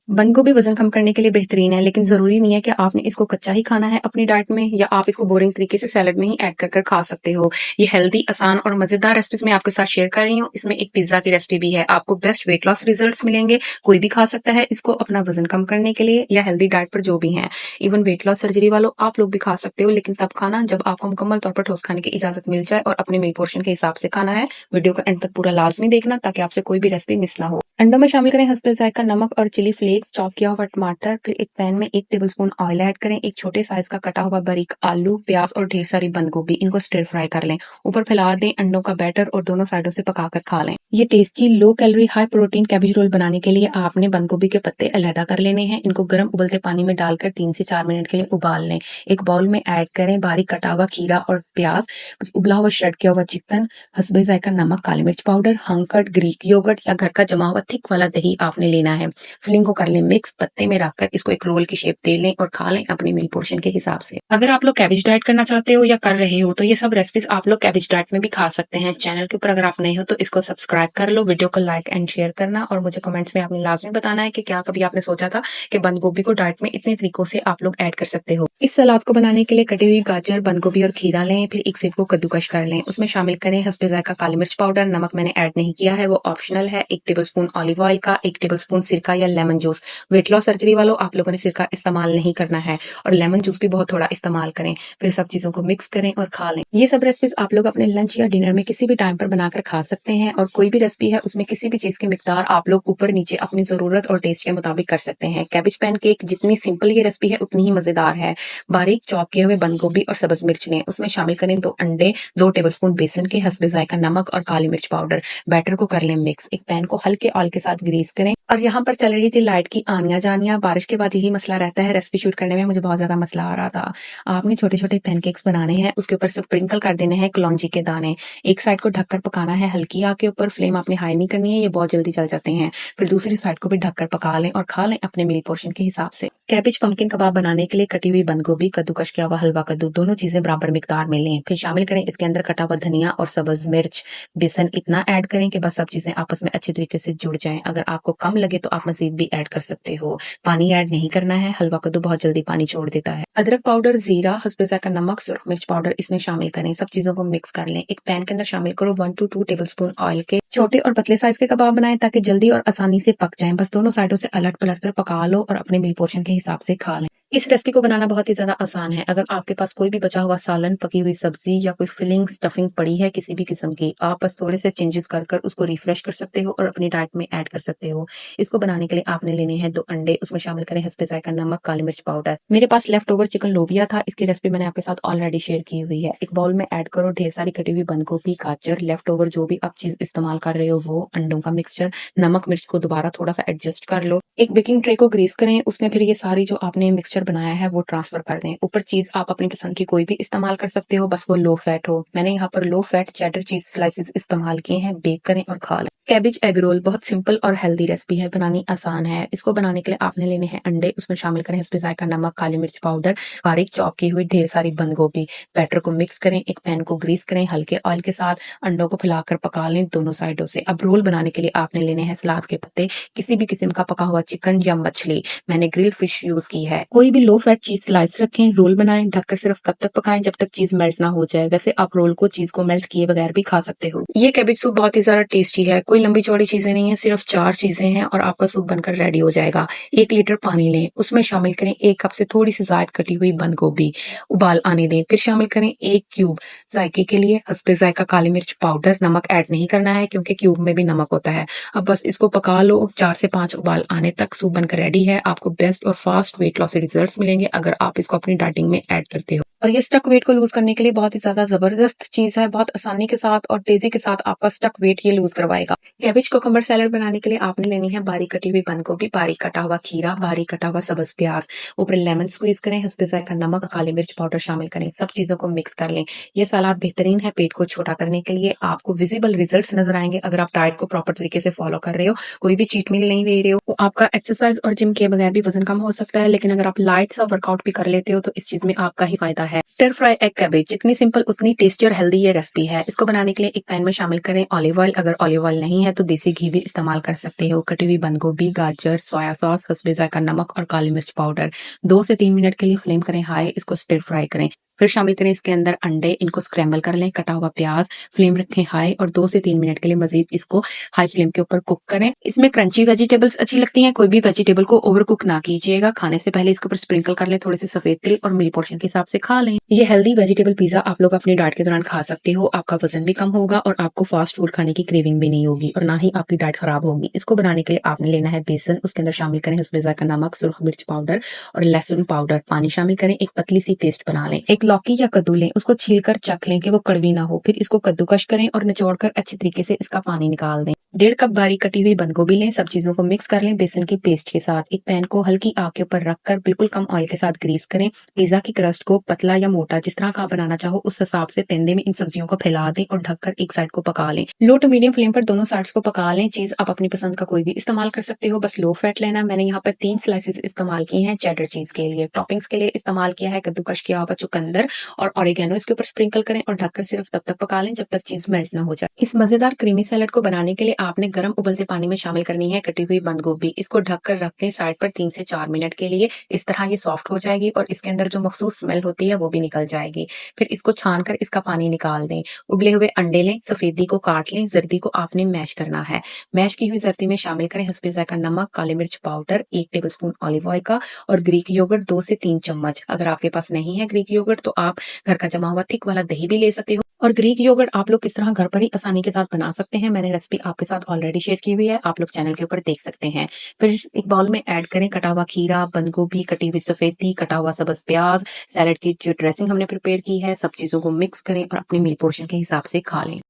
बंद गोभी वजन कम करने के लिए बेहतरीन है, लेकिन ज़रूरी नहीं है कि आपने इसको कच्चा ही खाना है अपनी डाइट में, या आप इसको बोरिंग तरीके से सैलेड में ही ऐड कर खा सकते हो। ये हेल्दी, आसान और मज़ेदार रेसिपीज़ मैं आपके साथ शेयर कर रही हूँ। इसमें एक पिज़्ज़ा की रेसिपी भी है। आपको बेस्ट वेट लॉस रिजल्ट्स मिलेंगे। कोई भी खा सकता है इसको अपना वज़न कम करने के लिए या हेल्दी डाइट पर जो भी हैं। इवन वेट लॉस सर्जरी वालों आप लोग भी खा सकते हो, लेकिन तब खाना जब आपको मुकम्मल तौर पर ठोस खाने की इजाज़त मिल जाए, और अपने मील पोर्शन के हिसाब से खाना है। वीडियो को एंड तक पूरा लाज़मी देखना ताकि आपसे कोई भी रेसिपी मिस ना हो। अंडों में शामिल करें हस्बे जायका नमक और चिली फ्लेक्स, चॉप किया हुआ टमाटर। फिर एक पैन में 1 टेबलस्पून ऑयल ऐड करें। एक छोटे साइज का कटा हुआ बारीक आलू, प्याज और ढेर सारी बंद गोभी, इनको स्टिर फ्राई कर लें। ऊपर फैला दें अंडों का बैटर और दोनों साइडों से पकाकर खा लें। ये tasty low calorie high protein cabbage roll बनाने के लिए आपने बंद गोभी के पत्ते अलहदा कर लेने हैं। इनको गर्म उबलते पानी में डालकर 3 से 4 मिनट के लिए उबाल लें। एक बाउल में ऐड करें बारीक कटा हुआ खीरा और प्याज, उबला हुआ श्रेड किया हुआ चिकन, हस्बे जायका नमक, काली मिर्च पाउडर, हंकट ग्रीक योगर्ट या घर का जमा हुआ थिक वाला दही आपने लेना है। फिलिंग को कर लें मिक्स, पत्ते में रखकर इसको एक रोल की शेप दे लें और खा लें अपनी मील पोर्शन के हिसाब से। अगर आप लोग कैबेज डाइट करना चाहते हो या कर रहे हो तो ये सब रेसिपीज आप लोग कैबेज डाइट में भी खा सकते हैं। चैनल के ऊपर अगर आप नए हो तो इसको सब्सक्राइब कर लो, वीडियो को लाइक एंड शेयर करना, और मुझे कमेंट्स में आपने लाजमी बताना है कि क्या कभी आपने सोचा था कि बंद गोभी को डाइट में इतने तरीकों से आप लोग ऐड कर सकते हो। इस सलाद को बनाने के लिए कटी हुई गाजर, बंद गोभी और खीरा लें। फिर एक सेब को कद्दूकश कर लें। उसमें शामिल करें हस्बे जायका काली मिर्च पाउडर, नमक मैंने ऐड नहीं किया है, वो ऑप्शनल है। 1 टेबलस्पून ऑलिव ऑयल का, 1 टेबलस्पून सिरका या lemon juice. Weight loss surgery वालों आप लोगों ने सिरका इस्तेमाल नहीं करना है, और लेमन जूस भी बहुत थोड़ा इस्तेमाल करें। फिर सब चीजों को मिक्स करें और खा लें। ये सब रेसिपीज आप लोग अपने लंच या डिनर में किसी भी टाइम पर बनाकर खा सकते हैं, और कोई भी रेसिपी है उसमें किसी भी चीज की मिकदार आप लोग ऊपर नीचे अपनी जरूरत और टेस्ट के मुताबिक कर सकते हैं। कैबेज पैनकेक जितनी सिंपल ये रेसिपी है उतनी ही मजेदार है। बारीक चॉप किए हुए बंद गोभी और सब्ज मिर्च लें। उसमें शामिल करें 2 अंडे, 2 टेबलस्पून बेसन के, हस्बे जायका नमक और काली मिर्च पाउडर। बैटर को कर लें मिक्स। एक पैन को हल्के ऑयल के साथ ग्रीस करें। और यहाँ पर चल रही थी लाइट की आनियां जानियां। बारिश के बाद यही मसला रहता है, रेसिपी शूट करने में मुझे बहुत ज्यादा मसला आ रहा था। आपने छोटे छोटे पैनकेक्स बनाने हैं, उसके ऊपर से स्प्रिंकल कर देने हैं कलौंजी के दाने। एक साइड को ढककर पकाना है हल्की आग के ऊपर, फ्लेम आपने हाई नहीं करनी है, ये बहुत जल्दी जल जाते हैं। फिर दूसरी साइड को भी ढककर पका लें और खा लें अपने मील पोर्शन के हिसाब से। कैबेज पम्पकिन कबाब बनाने के लिए कटी हुई बंद गोभी, कद्दूकश किया हुआ हलवा कद्दू, दोनों चीजें बराबर मिकदार में लें। फिर शामिल करें इसके अंदर कटा हुआ धनिया और सब्ज मिर्च, बेसन इतना ऐड करें कि बस सब चीजें आपस में अच्छे तरीके से जुड़ जाएं। अगर आपको कम लगे तो आप मजीद भी ऐड कर सकते हो। पानी ऐड नहीं करना है, हलवा कद्दू बहुत जल्दी पानी छोड़ देता है। अदरक पाउडर, जीरा, हस्बे जायका नमक, सुरख मिर्च पाउडर इसमें शामिल करें। सब चीजों को मिक्स कर लें। एक पैन के अंदर शामिल करो 1 to 2 टेबलस्पून ऑयल के। छोटे और पतले साइज के कबाब बनाएं ताकि जल्दी और आसानी से पक जाएं। बस दोनों साइडों से अलट पलट कर पका लो और अपने मील पोर्शन के हिसाब से खा लें। इस रेसिपी को बनाना बहुत ही ज्यादा आसान है। अगर आपके पास कोई भी बचा हुआ सालन, पकी हुई सब्जी या कोई फिलिंग स्टफिंग पड़ी है किसी भी किस्म की, आप बस थोड़े से चेंजेस कर कर उसको रिफ्रेश कर सकते हो और अपनी डाइट में ऐड कर सकते हो। इसको बनाने के लिए आपने लेने हैं 2 अंडे, उसमें शामिल करें हस्बे जायका नमक, काली मिर्च पाउडर। मेरे पास लेफ्ट ओवर चिकन लोबिया था, इसकी रेसिपी मैंने आपके साथ ऑलरेडी शेयर की हुई है। एक बाउल में ऐड करो ढेर सारी कटी हुई बंद गोभी, गाजर, लेफ्ट ओवर जो भी आप चीज इस्तेमाल कर रहे हो वो, अंडों का मिक्सचर, नमक मिर्च को दोबारा थोड़ा सा एडजस्ट कर लो। एक बेकिंग ट्रे को ग्रीस करें, उसमें फिर ये सारी जो आपने मिक्सचर बनाया है वो ट्रांसफर कर दें। ऊपर चीज आप अपनी पसंद की कोई भी इस्तेमाल कर सकते हो, बस वो लो फैट हो। मैंने यहाँ पर लो फैट चेडर चीज स्लाइसेस इस्तेमाल किए हैं। बेक करें और खा लें। कैबेज एग रोल बहुत सिंपल और हेल्दी रेसिपी है, बनानी आसान है। इसको बनाने के लिए आपने लेने हैं अंडे, उसमें शामिल करें हस्बे जायका नमक, काली मिर्च पाउडर, बारीक चॉप की हुई ढेर सारी बंद गोभी। बैटर को मिक्स करें। एक पैन को ग्रीस करें हल्के ऑयल के साथ। अंडों को फैलाकर पका लें दोनों साइडों से। अब रोल बनाने के लिए आपने लेने हैं सलाद के पत्ते, किसी भी किस्म का पका हुआ चिकन या मछली, मैंने ग्रिल फिश यूज की है। कोई भी लो फैट चीज स्लाइस रखें, रोल बनाएं, ढककर सिर्फ तब तक पकाएं जब तक चीज मेल्ट ना हो जाए। वैसे आप रोल को चीज को मेल्ट किए बगैर भी खा सकते हो। ये कैबेज सूप बहुत ही ज्यादा टेस्टी है, कोई लंबी चौड़ी चीजें नहीं है, सिर्फ 4 चीजें हैं और आपका सूप बनकर रेडी हो जाएगा। 1 लीटर पानी लें, उसमें शामिल करें 1 कप से थोड़ी सी ज्यादा कटी हुई बंद गोभी, उबाल आने दें। फिर शामिल करें 1 क्यूब जायके के लिए हस्बे जायका काली मिर्च पाउडर, नमक ऐड नहीं करना है क्योंकि क्यूब में भी नमक होता है। अब बस इसको पका लो 4 से 5 उबाल आने तक। सूप बनकर रेडी है। आपको बेस्ट और फास्ट वेट लॉस रिजल्ट्स मिलेंगे अगर आप इसको अपनी डाइटिंग में ऐड करते हो। और ये स्टक वेट को लूज करने के लिए बहुत ही ज्यादा जबरदस्त चीज है, बहुत आसानी के साथ और तेजी के साथ आपका स्टक वेट ये लूज करवाएगा। कैबेज कोकम्बर सैलेड बनाने के लिए आपने लेनी है बारीक कटी हुई बंद गोभी, बारीक कटा हुआ खीरा, बारीक कटा हुआ सब्ज प्याज। ऊपर लेमन स्क्वीज करें, हस्बे जायका नमक, काली मिर्च पाउडर शामिल करें। सब चीजों को मिक्स कर लें। ये सलाद बेहतरीन है पेट को छोटा करने के लिए। आपको विजिबल रिजल्ट्स नजर आएंगे अगर आप डाइट को प्रॉपर तरीके से फॉलो कर रहे हो, कोई भी चीट मील नहीं ले रहे हो। तो आपका एक्सरसाइज और जिम के बगैर भी वजन कम हो सकता है, लेकिन अगर आप लाइट सा वर्कआउट भी कर लेते हो तो इस चीज में आपका ही फायदा है। स्टर फ्राई एग कैबेज जितनी सिंपल उतनी टेस्टी और हेल्दी ये रेसिपी है। इसको बनाने के लिए एक पैन में शामिल करें ऑलिव ऑयल, अगर ऑलिव ऑयल नहीं है तो देसी घी भी इस्तेमाल कर सकते हो। कटी हुई बंद गोभी, गाजर, सोया सॉस, हस्बे जायका नमक और काली मिर्च पाउडर 2 से 3 मिनट के लिए फ्लेम करें हाई, इसको स्टिर फ्राई करें। फिर शामिल करें इसके अंदर अंडे, इनको स्क्रैम्बल कर लें। कटा हुआ प्याज, फ्लेम रखें हाई और 2 से 3 मिनट के लिए मजीद इसको हाई फ्लेम के ऊपर कुक करें। इसमें क्रंची वेजिटेबल्स अच्छी लगती हैं, कोई भी वेजिटेबल को ओवर कुक ना कीजिएगा। खाने से पहले इसके ऊपर स्प्रिंकल कर लें थोड़े से सफेद तिल और मील पोर्शन के हिसाब से खा लें। ये हेल्दी वेजिटेबल पिज्जा आप लोग अपनी डाइट के दौरान खा सकते हो। आपका वजन भी कम होगा और आपको फास्ट फूड खाने की क्रेविंग भी नहीं होगी और ना ही आपकी डाइट खराब होगी। इसको बनाने के लिए आपने लेना है बेसन, उसके अंदर शामिल करें हस्बे जायका नमक, सुरख मिर्च पाउडर और लहसुन पाउडर। पानी शामिल करें, एक पतली सी पेस्ट बना लें। एक लौकी या कद्दू लें, उसको छीलकर चख लें कि वो कड़वी ना हो। फिर इसको कद्दूकश करें और निचोड़कर अच्छे तरीके से इसका पानी निकाल दें। 1.5 कप बारीक कटी हुई बंद गोभी लें, सब चीजों को मिक्स कर लें बेसन की पेस्ट के साथ। एक पैन को हल्की आग के ऊपर रखकर बिल्कुल कम ऑयल के साथ ग्रीस करें। पिज्जा की क्रस्ट को पतला या मोटा जिस तरह का आप बनाना चाहो उस हिसाब से तंदे में इन सब्जियों को फैला दें और ढककर एक साइड को पका लें। लो टू मीडियम फ्लेम पर दोनों साइड्स को पका लें। चीज आप अपनी पसंद का कोई भी इस्तेमाल कर सकते हो, बस लो फैट लेना। मैंने यहाँ पर 3 स्लाइसेस इस्तेमाल किए हैं चेडर चीज के लिए। टॉपिंग्स के लिए इस्तेमाल किया है कद्दूकश किया हुआ चुकंदर और ऑरिगेनो। इसके ऊपर स्प्रिंकल करें और ढककर सिर्फ तब तक पका लें जब तक चीज मेल्ट ना हो जाए। इस मजेदार क्रीमी सैलेड को बनाने के लिए आपने गर्म उबलते पानी में शामिल करनी है कटी हुई बंद गोभी। इसको ढककर रख दें साइड पर 3 से 4 मिनट के लिए। इस तरह ये सॉफ्ट हो जाएगी और इसके अंदर जो मखसूस स्मेल होती है वो भी निकल जाएगी। फिर इसको छान कर इसका पानी निकाल दें। उबले हुए अंडे लें, सफेदी को काट लें, जर्दी को आपने मैश करना है। मैश की हुई जर्दी में शामिल करें हस्बे जायका नमक, काली मिर्च पाउडर, 1 टेबलस्पून ऑलिव ऑयल का और ग्रीक योगर्ट 2 से 3 चम्मच। अगर आपके पास नहीं है ग्रीक योगर्ट तो आप घर का जमा हुआ थिक वाला दही भी ले सकते हो। और ग्रीक योगर्ट आप लोग किस तरह घर पर ही आसानी के साथ बना सकते हैं, मैंने रेसिपी आपके साथ ऑलरेडी शेयर की हुई है, आप लोग चैनल के ऊपर देख सकते हैं। फिर एक बाउल में ऐड करें कटा हुआ खीरा, बंद गोभी, कटी हुई सफेदी, कटा हुआ सब्ज प्याज, सैलेड की जो ड्रेसिंग हमने प्रिपेयर की है, सब चीजों को मिक्स करें और अपने मील पोर्शन के हिसाब से खा लें।